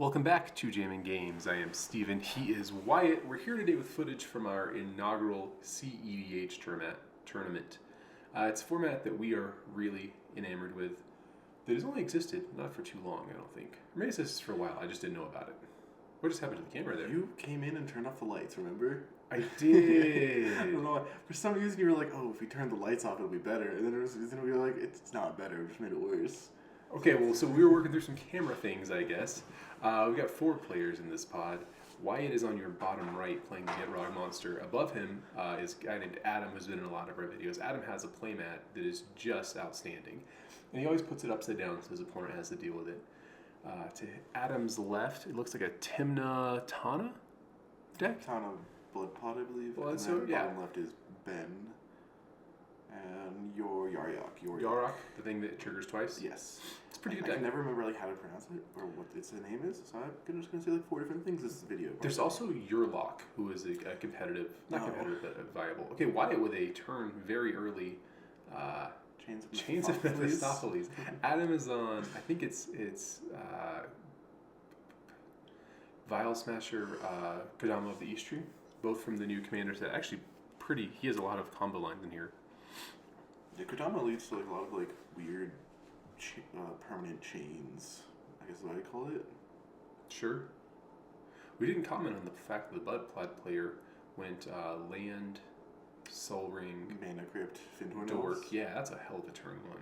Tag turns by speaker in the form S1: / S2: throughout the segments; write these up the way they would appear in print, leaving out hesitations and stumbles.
S1: Welcome back to Jamming Games. I am Steven. He is Wyatt. We're here today with footage from our inaugural CEDH tournament. It's a format that we are really enamored with that has only existed not for too long, I don't think. Or maybe it's existed for a while. I just didn't know about it. What just happened to the camera there?
S2: You came in and turned off the lights, remember?
S1: I did.
S2: I don't know. For some reason, you were like, "Oh, if we turn the lights off, it'll be better." And then we were like, "It's not better. We just made it worse."
S1: Okay, well, so we were working through some camera things, I guess. We've got 4 players in this pod. Wyatt is on your bottom right playing the Gitrog monster. Above him is a guy named Adam who's been in a lot of our videos. Adam has a playmat that is just outstanding. And he always puts it upside down so his opponent has to deal with it. To Adam's left, it looks like a Tymna Tana deck?
S2: Tana Blood Pot, I believe.
S1: Well,
S2: and
S1: so,
S2: then
S1: yeah.
S2: bottom left is Ben. And your Yarok.
S1: Yarok, the thing that triggers twice?
S2: Yes.
S1: It's a pretty good
S2: I
S1: deck.
S2: can never remember like how to pronounce it or what its name is, so I'm just going to say like 4 different things this video.
S1: There's also Yarok, who is a competitive, not competitive, but a viable. Okay, Wyatt with a turn very early. Chains of Mephistopheles. Adam is on, I think it's Vial Smasher, Kodama of the East Tree, both from the new commander set. Actually, he has a lot of combo lines in here.
S2: Yeah, Kodama leads to like a lot of like weird permanent chains, I guess is what I call it.
S1: Sure. We didn't comment on the fact that the Blood Plot player went land, Soul Ring,
S2: Mana Crypt, Fintorn.
S1: Dork. Yeah, that's a hell of a turn 1.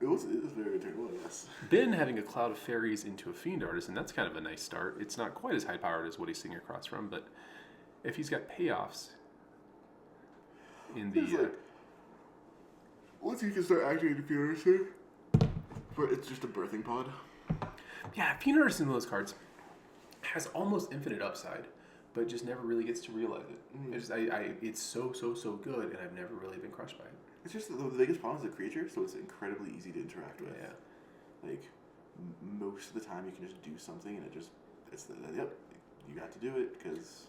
S2: It was very turn 1, yes.
S1: Ben having a Cloud of Fairies into a Fiend Artist, and that's kind of a nice start. It's not quite as high powered as what he's seeing across from, but if he's got payoffs in the
S2: once you can start activating Fiend Artist, but it's just a birthing pod.
S1: Yeah, Fiend Artist in those cards has almost infinite upside, but just never really gets to realize it. It's so good, and I've never really been crushed by it.
S2: It's just the biggest problem is the creature, so it's incredibly easy to interact with.
S1: Yeah.
S2: Like, most of the time you can just do something, and yep, you got to do it, because...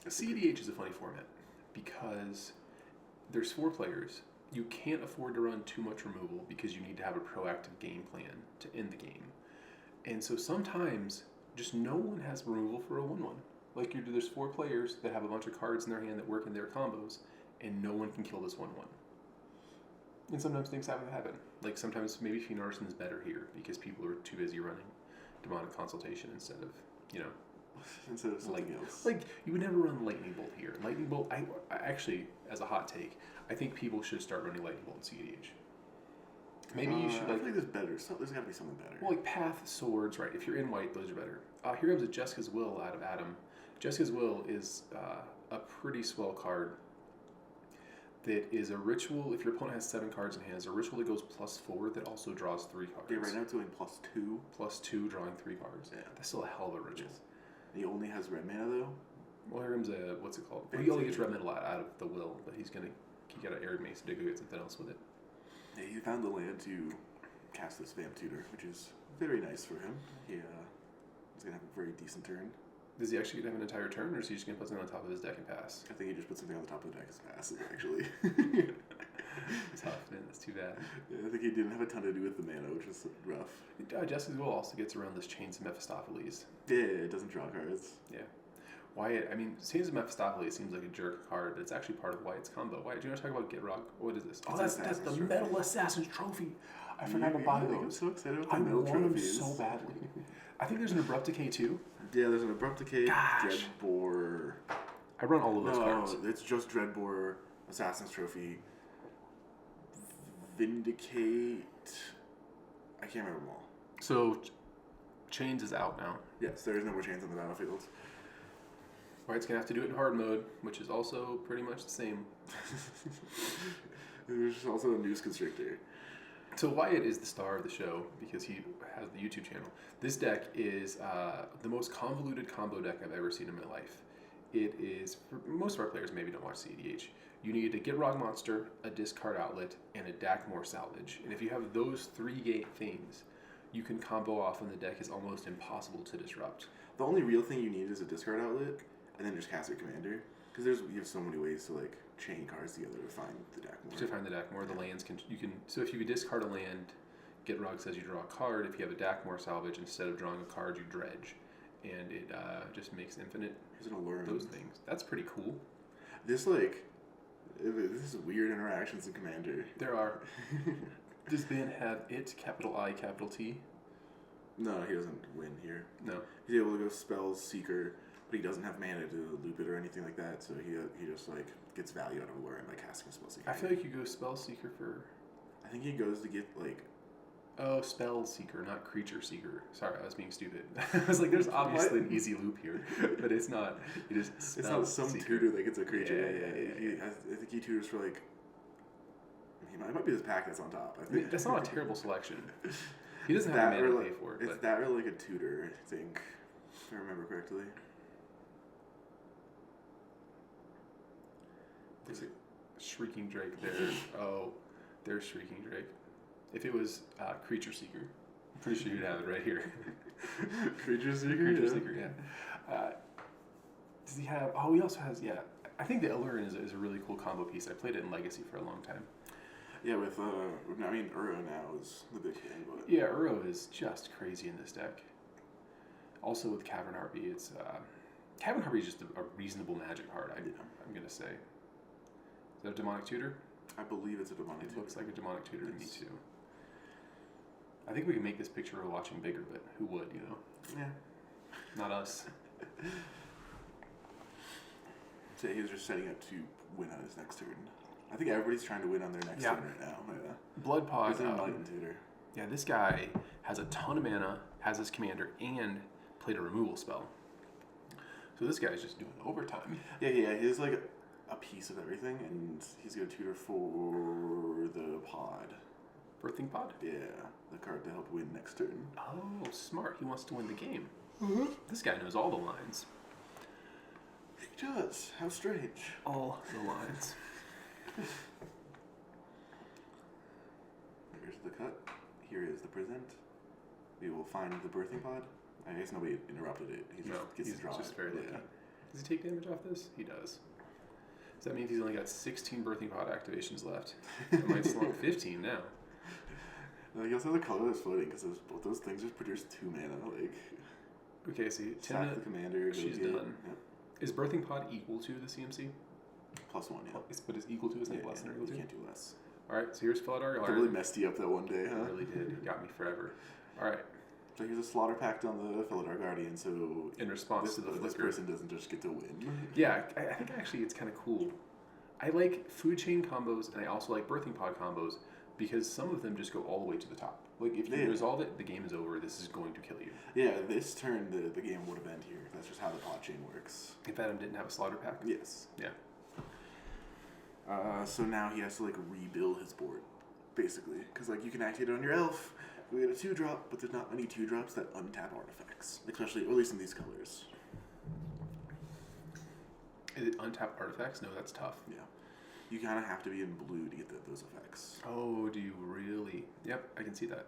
S1: CEDH is a funny format, because there's 4 players. You can't afford to run too much removal, because you need to have a proactive game plan to end the game. And so sometimes, just no one has removal for a 1/1. Like, there's 4 players that have a bunch of cards in their hand that work in their combos, and no one can kill this 1/1. And sometimes things happen. Like, sometimes maybe Fiend Artisan is better here, because people are too busy running Demonic Consultation instead of,
S2: instead of something else.
S1: Like, you would never run Lightning Bolt here. Lightning Bolt, I actually, as a hot take, I think people should start running Lightning Bolt in CEDH. Maybe you should,
S2: I feel like there's better. There's got to be something better.
S1: Well, like Path, Swords, right? If you're in white, those are better. Here comes a Jessica's Will out of Adam. Jessica's Will is a pretty swell card that is a ritual. If your opponent has 7 cards in hand, it's a ritual that goes +4 that also draws 3 cards.
S2: Yeah, right now it's doing +2.
S1: +2, drawing 3 cards.
S2: Yeah.
S1: That's still a hell of a ritual.
S2: Yes. He only has red mana, though?
S1: Well, here comes what's it called? Well, he only gets red mana out of the Will, but he got an Arid Mace to go get something else with it.
S2: Yeah, he found the land to cast this Vamp Tutor, which is very nice for him. He's going to have a very decent turn.
S1: Does he actually get to have an entire turn, or is he just going to put something on top of his deck and pass?
S2: I think he just put something on the top of the deck as passes, actually.
S1: Tough, man. That's too bad.
S2: Yeah, I think he didn't have a ton to do with the mana, which was rough.
S1: Jessica's Will also gets around this Chains of Mephistopheles.
S2: Yeah, it doesn't draw cards.
S1: Yeah. Wyatt, Chains of Mephistopheles seems like a jerk card, but it's actually part of Wyatt's combo. Wyatt, do you want to talk about Gitrog? What is this? Oh, that's the Metal Assassin's Trophy. I forgot to buy those.
S2: I'm so excited about the
S1: I
S2: Metal
S1: want them
S2: Trophies.
S1: so badly. I think there's an Abrupt Decay too.
S2: Yeah, there's an Abrupt Decay,
S1: Gosh.
S2: Dreadbore.
S1: I run all of those cards.
S2: No, it's just Dreadbore, Assassin's Trophy, Vindicate. I can't remember them all.
S1: So, Chains is out now.
S2: Yes, there is no more Chains on the battlefield.
S1: Wyatt's going to have to do it in hard mode, which is also pretty much the same.
S2: There's also a Noose Constrictor.
S1: So Wyatt is the star of the show because he has the YouTube channel. This deck is the most convoluted combo deck I've ever seen in my life. It is, for most of our players maybe don't watch CEDH. You need a Gitrog monster, a discard outlet, and a Dakmor salvage. And if you have those 3 things, you can combo off and the deck is almost impossible to disrupt.
S2: The only real thing you need is a discard outlet, and then just cast your commander. Because you have so many ways to like chain cards together to find the Dakmor.
S1: To find the Dakmor, the lands so if you could discard a land, Gitrog says you draw a card. If you have a Dakmor salvage, instead of drawing a card, you dredge. And it just makes infinite those things. That's pretty cool.
S2: This is weird interactions in Commander.
S1: There are. Does Ben have it, capital I, capital T?
S2: No, he doesn't win here.
S1: No.
S2: He's able to go Spells, Seeker, but he doesn't have mana to loop it or anything like that, so he just like gets value out of Alluring by casting a Spell Seeker.
S1: I feel like you go Spell Seeker for...
S2: I think he goes to get like...
S1: Oh, Spell Seeker, not Creature Seeker. Sorry, I was being stupid. I was like, there's obviously an easy loop here, but it's not. It is
S2: It's not some
S1: Seeker.
S2: tutor that gets a creature.
S1: Yeah.
S2: I think he tutors for like... It might be this pack that's on top. I think
S1: That's not a terrible selection. He doesn't have mana to pay for it.
S2: It's that or like a tutor, I think, if I remember correctly.
S1: There's a Shrieking Drake there. Oh, there's Shrieking Drake. If it was Creature Seeker, I'm pretty sure you'd have it right here.
S2: Creature Seeker?
S1: Creature Seeker, yeah. Does he have... Oh, he also has, yeah. I think the Alluring is a really cool combo piece. I played it in Legacy for a long time.
S2: Yeah, with, Uro now is the big thing, but...
S1: Yeah, Uro is just crazy in this deck. Also with Cavern Harpy, it's... Cavern Harpy is just a reasonable magic card, I'm going to say. Is that a Demonic Tutor?
S2: I believe it's a Demonic Tutor.
S1: It looks like a Demonic Tutor to me, too. I think we can make this picture we're watching bigger, but who would, you know?
S2: Yeah.
S1: Not us.
S2: So he was just setting up to win on his next turn. I think everybody's trying to win on their next turn right now. Yeah.
S1: Bloodpod.
S2: He's an Enlightened Tutor.
S1: Yeah, this guy has a ton of mana, has his commander, and played a removal spell. So this guy's just doing overtime.
S2: Yeah, he has like a piece of everything, and he's going to tutor for the pod.
S1: Birthing Pod?
S2: Yeah, the card to help win next turn.
S1: Oh, smart. He wants to win the game.
S2: Mm-hmm.
S1: This guy knows all the lines.
S2: He does. How strange.
S1: All the lines.
S2: Here's the cut. Here is the present. We will find the birthing pod. I guess nobody interrupted it. He just gets to draw
S1: just
S2: it.
S1: very lucky. Does he take damage off this? He does. Does that mean he's only got 16 birthing pod activations left? It might slump 15 now.
S2: No, he also has a colorless floating because both those things just produce 2 mana. Like,
S1: okay, see,
S2: sack the commander.
S1: She's done. Yep. Is birthing pod equal to the CMC?
S2: +1, yeah.
S1: But is equal to, isn't it less than or equal to?
S2: You can't do less.
S1: All right, so here's Felidar.
S2: It really messed you up that one day, huh?
S1: It really did. It got me forever. All right.
S2: So here's a Slaughter Pact on the Felidar Guardian, so...
S1: In response to the flicker.
S2: This person doesn't just get to win.
S1: Yeah, I think actually it's kind of cool. I like food chain combos, and I also like birthing pod combos, because some of them just go all the way to the top. Like, if you resolve it, the game is over. This is going to kill you.
S2: Yeah, this turn, the game would have ended here. That's just how the pod chain works.
S1: If Adam didn't have a Slaughter Pact?
S2: Yes.
S1: Yeah.
S2: So now he has to, like, rebuild his board, basically. Because, like, you can activate it on your elf, we get a 2-drop, but there's not many 2-drops that untap artifacts. Especially, or at least in these colors.
S1: Is it untap artifacts? No, that's tough.
S2: Yeah. You kind of have to be in blue to get those effects.
S1: Oh, do you really? Yep, I can see that.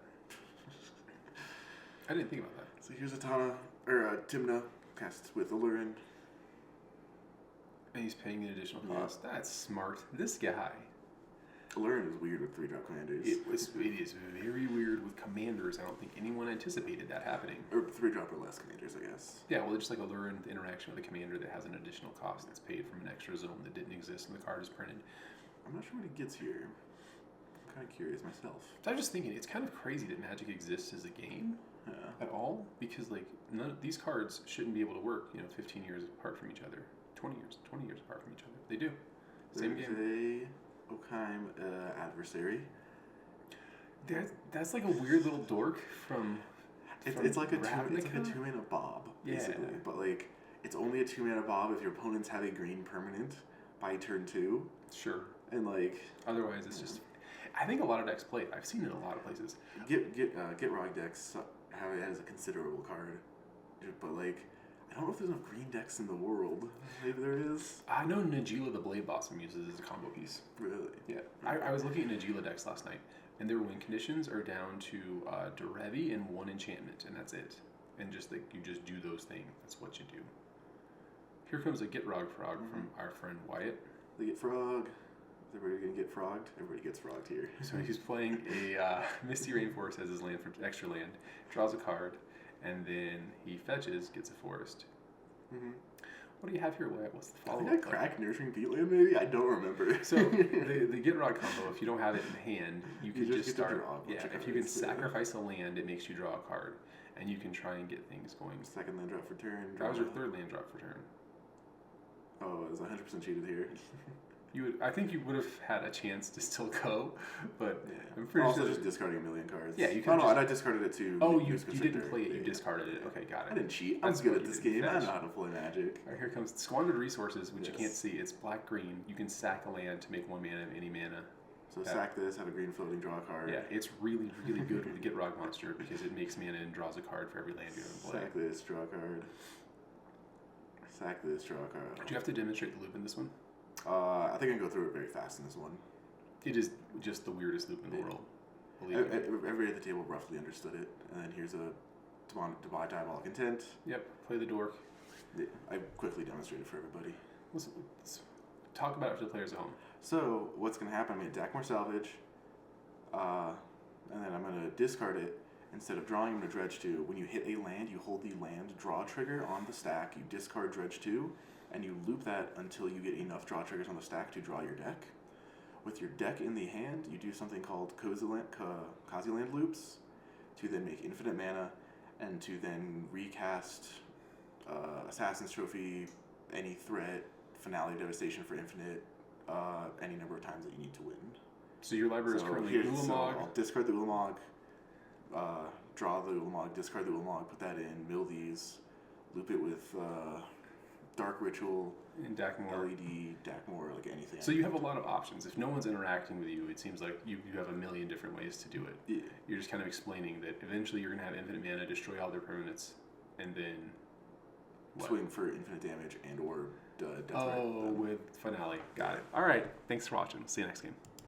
S1: I didn't think about that.
S2: So here's a Tana, or a Tymna, cast with Alluring.
S1: And he's paying an additional cost. Yeah. That's smart. This guy.
S2: Alluring is weird with 3-drop commanders.
S1: It is very weird with commanders. I don't think anyone anticipated that happening.
S2: Or 3-drop or less commanders, I guess.
S1: Yeah, well, just like Alluring, the interaction with a commander that has an additional cost that's paid from an extra zone that didn't exist when the card is printed.
S2: I'm not sure what he gets here. I'm kind of curious myself.
S1: So I was just thinking, it's kind of crazy that Magic exists as a game at all, because like none of these cards shouldn't be able to work, 15 years apart from each other, 20 years apart from each other. They do. Same game.
S2: Okheim Adversary.
S1: That's like a weird little dork from
S2: it's like a 2-mana Bob, basically. Yeah. But like it's only a 2-mana Bob if your opponents have a green permanent by turn 2.
S1: Sure.
S2: And like
S1: otherwise it's just I think a lot of decks play it. I've seen it in a lot of places.
S2: Gitrog decks have it as a considerable card. But like I don't know if there's enough green decks in the world. Maybe there is.
S1: I know Najila the Blade Blossom uses as a combo piece.
S2: Really?
S1: Yeah. I was looking at Najila decks last night, and their win conditions are down to Derevi and 1 enchantment, and that's it. And just like you just do those things. That's what you do. Here comes a Gitrog Frog from our friend Wyatt.
S2: The Gitrog. Is everybody gonna get frogged? Everybody gets frogged here.
S1: So he's playing a Misty Rainforest as his land for extra land, draws a card, and then he fetches, gets a forest.
S2: Mm-hmm.
S1: What do you have here? What's the
S2: I
S1: follow-up?
S2: think I cracked Nurturing Peatland, maybe? I don't remember.
S1: So the Gitrog combo, if you don't have it in hand, you can just
S2: get to
S1: start.
S2: draw a bunch of
S1: If you can
S2: cards,
S1: sacrifice a land, it makes you draw a card, and you can try and get things going.
S2: Second land drop for turn.
S1: That was your third land drop for turn.
S2: Oh, it was 100% cheated here.
S1: I think you would have had a chance to still go, but
S2: Yeah.
S1: I'm pretty
S2: also
S1: sure.
S2: just discarding a million cards.
S1: Yeah, you
S2: Oh,
S1: can
S2: no,
S1: just-
S2: and I discarded it too.
S1: Oh, you didn't play it. You discarded it. Okay, got it.
S2: I didn't cheat. I'm
S1: That's
S2: good
S1: what
S2: at
S1: you
S2: this
S1: didn't
S2: game. I
S1: fetch.
S2: know how to play Magic.
S1: All right, here comes Squandered Resources, which you
S2: Yes.
S1: can't see. It's black-green. You can sack a land to make 1 mana of any mana.
S2: So sack this, have a green floating, draw a card.
S1: Yeah, it's really, really good with the Gitrog monster because it makes mana and draws a card for every land you have in play.
S2: Sack this, draw a card. Sack this, draw a card.
S1: Do you have to demonstrate the loop in this one?
S2: I think I can go through it very fast in this one.
S1: It is just the weirdest loop in the world. Believe me.
S2: Everybody at the table roughly understood it. And then here's a Diabolic Intent.
S1: Yep, play the dork.
S2: I quickly demonstrated for everybody.
S1: Let's talk about it for the players at home.
S2: So what's going to happen? I'm going to Dackmore Salvage, and then I'm going to discard it. Instead of drawing, I'm going to Dredge 2. When you hit a land, you hold the land draw trigger on the stack. You discard Dredge 2, and you loop that until you get enough draw triggers on the stack to draw your deck. With your deck in the hand, you do something called Kaziland loops to then make infinite mana and to then recast Assassin's Trophy, any threat, Finale Devastation for infinite, any number of times that you need to win.
S1: So your library is currently Ulamog.
S2: So I'll discard the Ulamog, draw the Ulamog, discard the Ulamog, put that in, mill these, loop it with Dark Ritual,
S1: in Dackmore.
S2: LED, Dackmore, like anything.
S1: So you have a lot of options. If no one's interacting with you, it seems like you have a million different ways to do it.
S2: Yeah.
S1: You're just kind of explaining that eventually you're going to have infinite mana, destroy all their permanents, and then what?
S2: Swing for infinite damage and or death
S1: Oh, with Finale. Got it. All right. Thanks for watching. See you next game.